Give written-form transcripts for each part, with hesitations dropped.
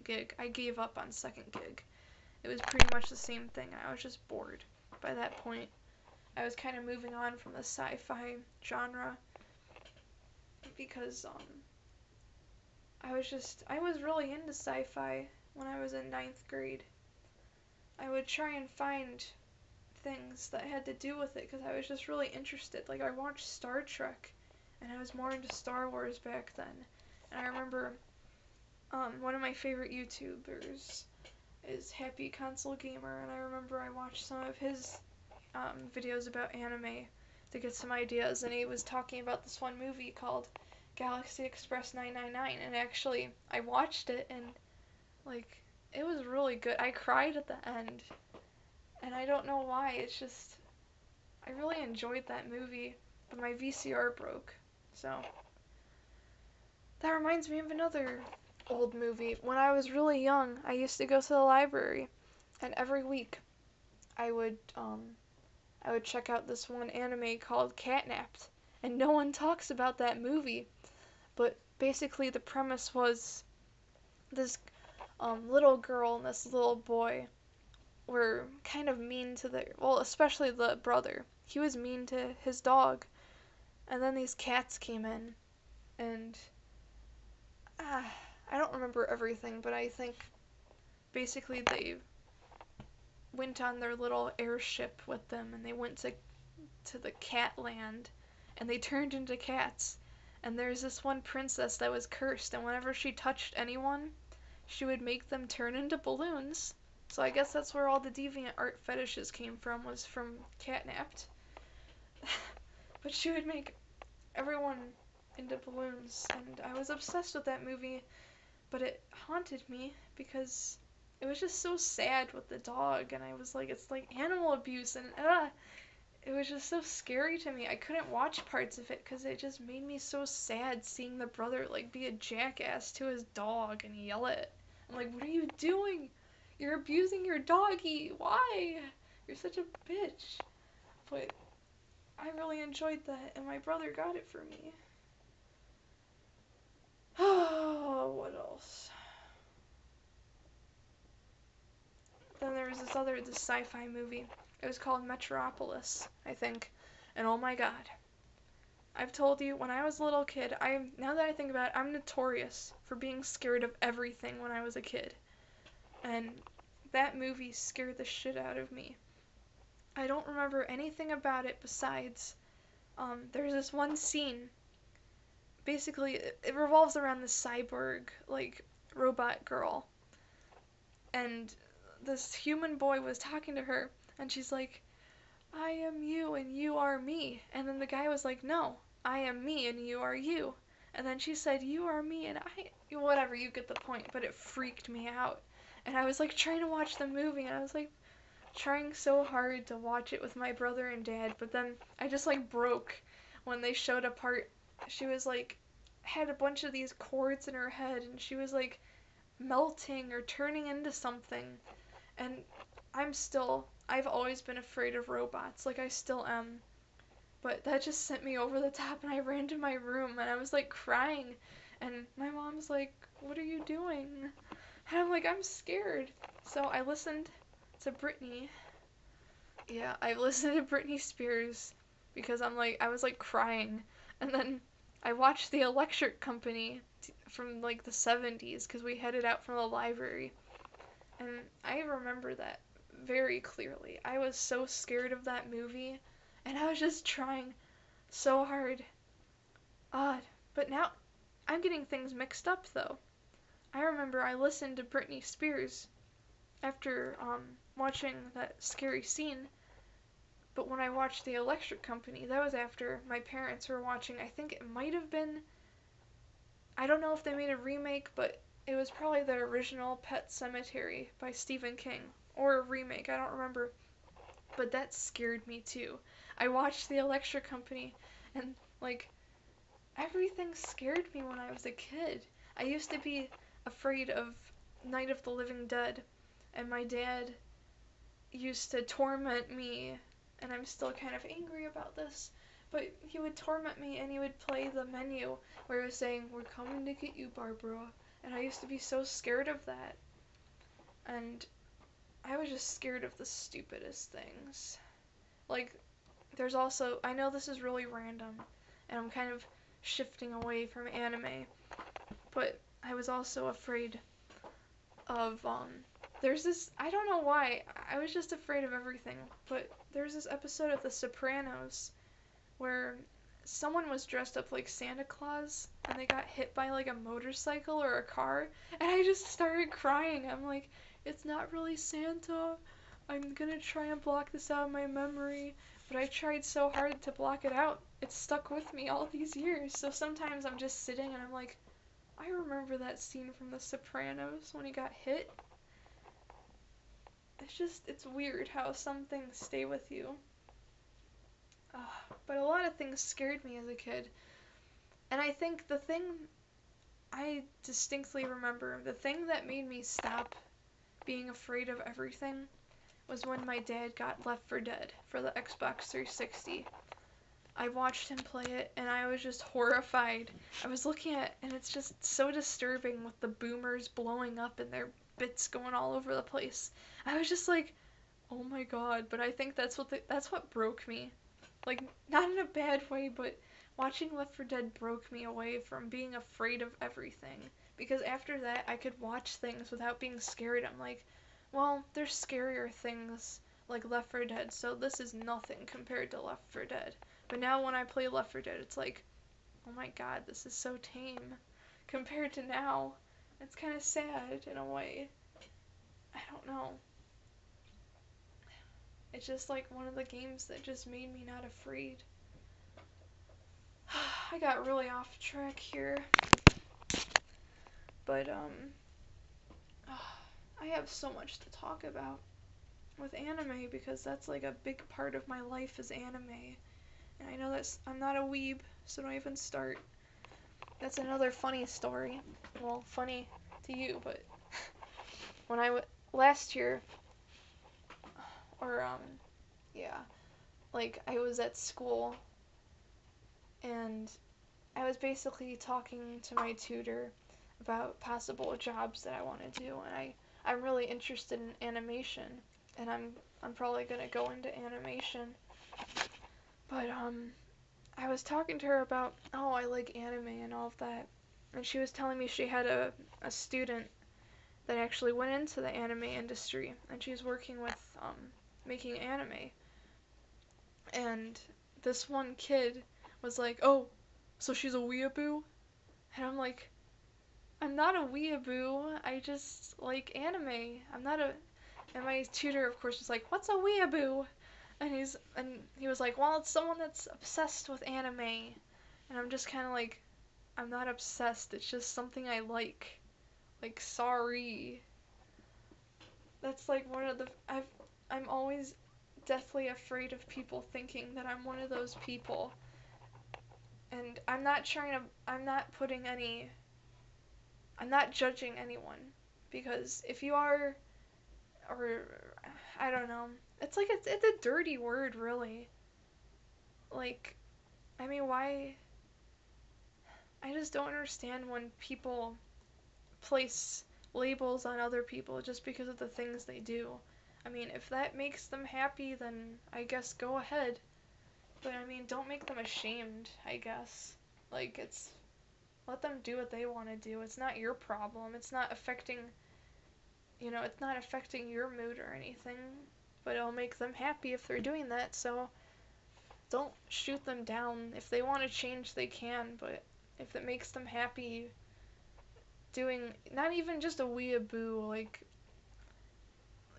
gig. I gave up on second gig. It was pretty much the same thing. I was just bored by that point. I was kind of moving on from the sci-fi genre because I was really into sci-fi when I was in ninth grade. I would try and find things that had to do with it because I was just really interested. Like I watched Star Trek, and I was more into Star Wars back then. And I remember one of my favorite YouTubers is Happy Console Gamer, and I remember I watched some of his videos about anime to get some ideas, and he was talking about this one movie called Galaxy Express 999, and actually I watched it, and like it was really good. I cried at the end, and I don't know why. It's just I really enjoyed that movie, but my VCR broke. So that reminds me of another old movie. When I was really young, I used to go to the library, and every week I would check out this one anime called Catnapped, and no one talks about that movie. But basically, the premise was this little girl and this little boy were kind of mean to especially the brother. He was mean to his dog, and then these cats came in, and I don't remember everything, but I think basically they went on their little airship with them, and they went to the cat land, and they turned into cats. And there's this one princess that was cursed, and whenever she touched anyone, she would make them turn into balloons. So I guess that's where all the deviant art fetishes came from, was from Catnapped. But she would make everyone into balloons, and I was obsessed with that movie, but it haunted me because it was just so sad with the dog, and I was like, it's like animal abuse, and it was just so scary to me. I couldn't watch parts of it because it just made me so sad seeing the brother like be a jackass to his dog and yell at it. I'm like, what are you doing? You're abusing your doggy. Why? You're such a bitch. But I really enjoyed that, and my brother got it for me. Oh, what else? Then there was this sci-fi movie. It was called Metropolis, I think. And oh my god. I've told you, when I was a little kid, now that I think about it, I'm notorious for being scared of everything when I was a kid. And that movie scared the shit out of me. I don't remember anything about it besides, there's this one scene. Basically, it revolves around the cyborg, like, robot girl. And this human boy was talking to her, and she's like, I am you and you are me. And then the guy was like, no, I am me and you are you. And then she said, you are me and whatever, you get the point. But it freaked me out. And I was like trying to watch the movie, and I was like trying so hard to watch it with my brother and dad, but then I just like broke when they showed a part. She was like, had a bunch of these cords in her head, and she was like melting or turning into something. And I've always been afraid of robots, like I still am. But that just sent me over the top, and I ran to my room, and I was like crying. And my mom's like, what are you doing? And I'm like, I'm scared. So I listened to Britney. Yeah, I listened to Britney Spears because I was like crying. And then I watched The Electric Company from like the 70s because we had it out from the library. And I remember that very clearly. I was so scared of that movie, and I was just trying so hard. But now I'm getting things mixed up though. I remember I listened to Britney Spears after watching that scary scene, but when I watched The Electric Company, that was after my parents were watching. I think it might have been, I don't know if they made a remake, but it was probably the original Pet Sematary by Stephen King, or a remake, I don't remember. But that scared me too. I watched The Electric Company, and like everything scared me when I was a kid. I used to be afraid of Night of the Living Dead, and my dad used to torment me, and I'm still kind of angry about this, but he would torment me, and he would play the menu where it was saying, we're coming to get you, Barbara, And I used to be so scared of that. And I was just scared of the stupidest things. Like, there's also, I know this is really random, and I'm kind of shifting away from anime, but I was also afraid of, there's this, I don't know why, I was just afraid of everything, but there's this episode of The Sopranos where someone was dressed up like Santa Claus and they got hit by like a motorcycle or a car, and I just started crying. I'm like, it's not really Santa. I'm gonna try and block this out of my memory, but I tried so hard to block it out. It's stuck with me all these years. So sometimes I'm just sitting and I'm like, I remember that scene from The Sopranos when he got hit. It's weird how some things stay with you. But a lot of things scared me as a kid. And I think the thing I distinctly remember, the thing that made me stop being afraid of everything, was when my dad got Left 4 Dead for the Xbox 360. I watched him play it and I was just horrified. I was looking at it and it's just so disturbing with the boomers blowing up and their bits going all over the place. I was just like, oh my god, but I think that's what broke me. Like, not in a bad way, but watching Left 4 Dead broke me away from being afraid of everything. Because after that, I could watch things without being scared. I'm like, well, there's scarier things like Left 4 Dead, so this is nothing compared to Left 4 Dead. But now when I play Left 4 Dead, it's like, oh my god, this is so tame. Compared to now, it's kind of sad in a way. I don't know. It's just like one of the games that just made me not afraid. I got really off track here. But, I have so much to talk about with anime because that's like a big part of my life is anime. And I know I'm not a weeb, so don't even start. That's another funny story. Well, funny to you, but when last year, or, yeah, like, I was at school, and I was basically talking to my tutor about possible jobs that I want to do, and I'm really interested in animation, and I'm probably gonna go into animation, but, I was talking to her about, oh, I like anime and all of that, and she was telling me she had a student that actually went into the anime industry, and she's working with, making anime, and this one kid was like, oh, so she's a weeaboo? And I'm like, I'm not a weeaboo, I just like anime. I'm not a... And my tutor, of course, was like, what's a weeaboo? And he was like, well, it's someone that's obsessed with anime. And I'm just kind of like, I'm not obsessed, it's just something I like. Like, sorry. That's like one of the... I'm always deathly afraid of people thinking that I'm one of those people. And I'm not judging anyone, because if you are, or, I don't know, it's like, it's a dirty word, really. Like, I mean, why, I just don't understand when people place labels on other people just because of the things they do. I mean, if that makes them happy, then I guess go ahead. But I mean, don't make them ashamed, I guess. Like, let them do what they want to do. It's not your problem. It's not affecting your mood or anything. But it'll make them happy if they're doing that, so don't shoot them down. If they want to change, they can, but if it makes them happy doing, not even just a weeaboo, like,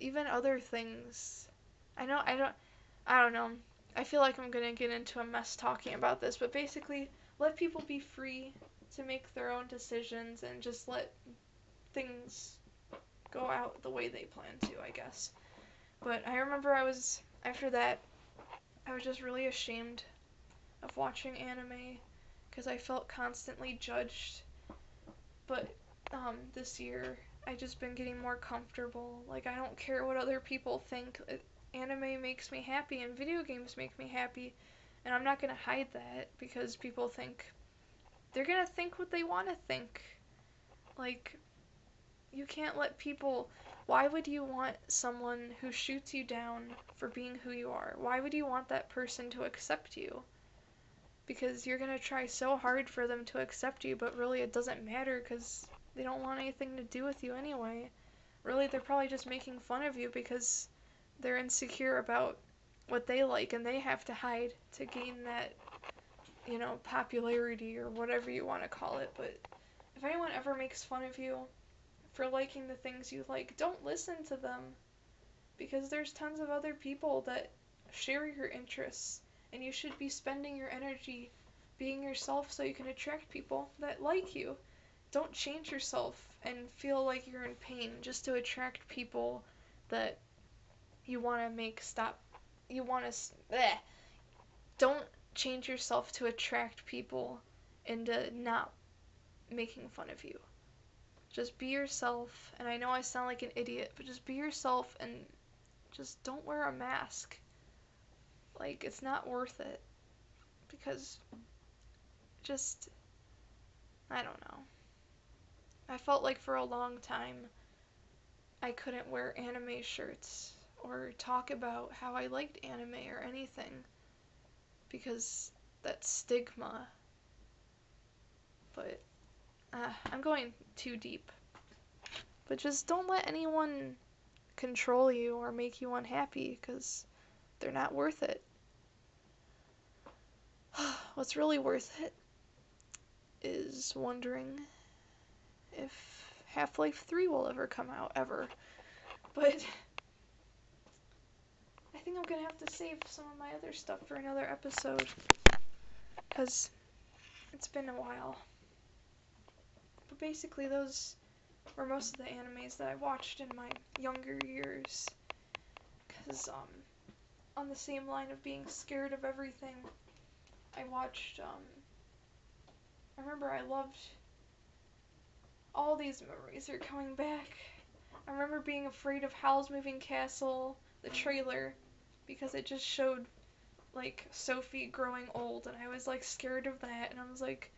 even other things. I don't know. I feel like I'm gonna get into a mess talking about this, but basically, let people be free to make their own decisions and just let things go out the way they plan to, I guess. But I remember after that, I was just really ashamed of watching anime because I felt constantly judged. But this year, I just been getting more comfortable. Like, I don't care what other people think. Anime makes me happy and video games make me happy, and I'm not gonna hide that because they're gonna think what they want to think. Like, you can't let people. Why would you want someone who shoots you down for being who you are? Why would you want that person to accept you? Because you're gonna try so hard for them to accept you, but really it doesn't matter because they don't want anything to do with you anyway. Really, they're probably just making fun of you because they're insecure about what they like and they have to hide to gain that, popularity or whatever you want to call it. But if anyone ever makes fun of you for liking the things you like, don't listen to them because there's tons of other people that share your interests and you should be spending your energy being yourself so you can attract people that like you. Don't change yourself and feel like you're in pain just to attract people that you want to make stop. You want to. Don't change yourself to attract people into not making fun of you. Just be yourself, and I know I sound like an idiot, but just be yourself and just don't wear a mask. Like, it's not worth it. Because, just, I don't know. I felt like for a long time I couldn't wear anime shirts or talk about how I liked anime or anything because that stigma. But I'm going too deep. But just don't let anyone control you or make you unhappy because they're not worth it. What's really worth it is wondering if Half-Life 3 will ever come out, ever. But I think I'm gonna have to save some of my other stuff for another episode because it's been a while. But basically those were most of the animes that I watched in my younger years. Because, on the same line of being scared of everything, I watched, I remember I loved, all these memories are coming back. I remember being afraid of Howl's Moving Castle, the trailer, because it just showed, like, Sophie growing old, and I was, like, scared of that, and I was like,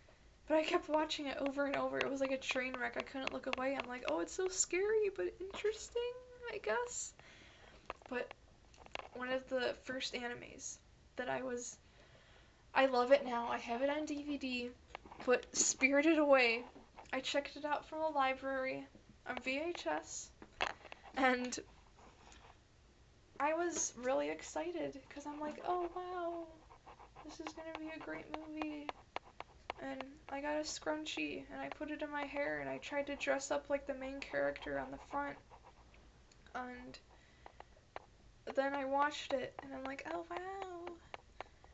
but I kept watching it over and over. It was like a train wreck. I couldn't look away. I'm like, oh, it's so scary, but interesting, I guess. But one of the first animes that I love it now. I have it on DVD, but Spirited Away, I checked it out from a library on VHS, and I was really excited because I'm like, oh wow, this is gonna be a great movie. And I got a scrunchie, and I put it in my hair, and I tried to dress up like the main character on the front. And then I watched it, and I'm like, oh wow.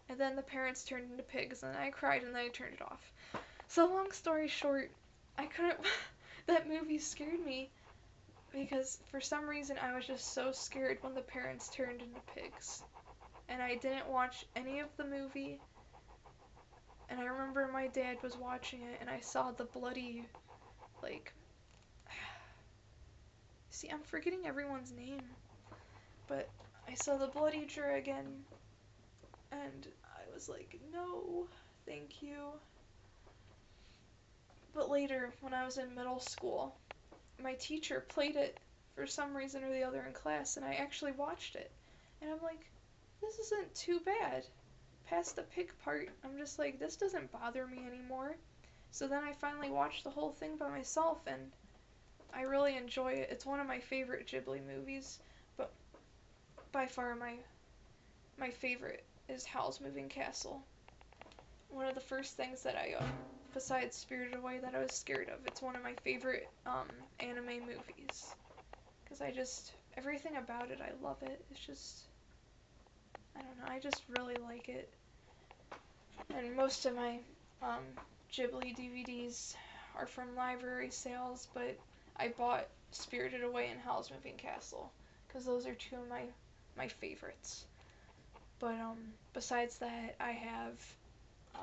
And then the parents turned into pigs, and I cried, and then I turned it off. So long story short, I couldn't. That movie scared me because for some reason I was just so scared when the parents turned into pigs. And I didn't watch any of the movie. And I remember my dad was watching it, and I saw the bloody, like, see, I'm forgetting everyone's name, but I saw the bloody dragon, and I was like, no, thank you. But later, when I was in middle school, my teacher played it for some reason or the other in class, and I actually watched it, and I'm like, this isn't too bad. Past the pig part, I'm just like, this doesn't bother me anymore. So then I finally watched the whole thing by myself, and I really enjoy it. It's one of my favorite Ghibli movies, but by far my favorite is Howl's Moving Castle. One of the first things that I, besides Spirited Away, that I was scared of. It's one of my favorite anime movies. Because everything about it, I love it. It's just, I don't know, I just really like it. And most of my Ghibli DVDs are from library sales, but I bought Spirited Away and Howl's Moving Castle, because those are two of my favorites. But besides that, I have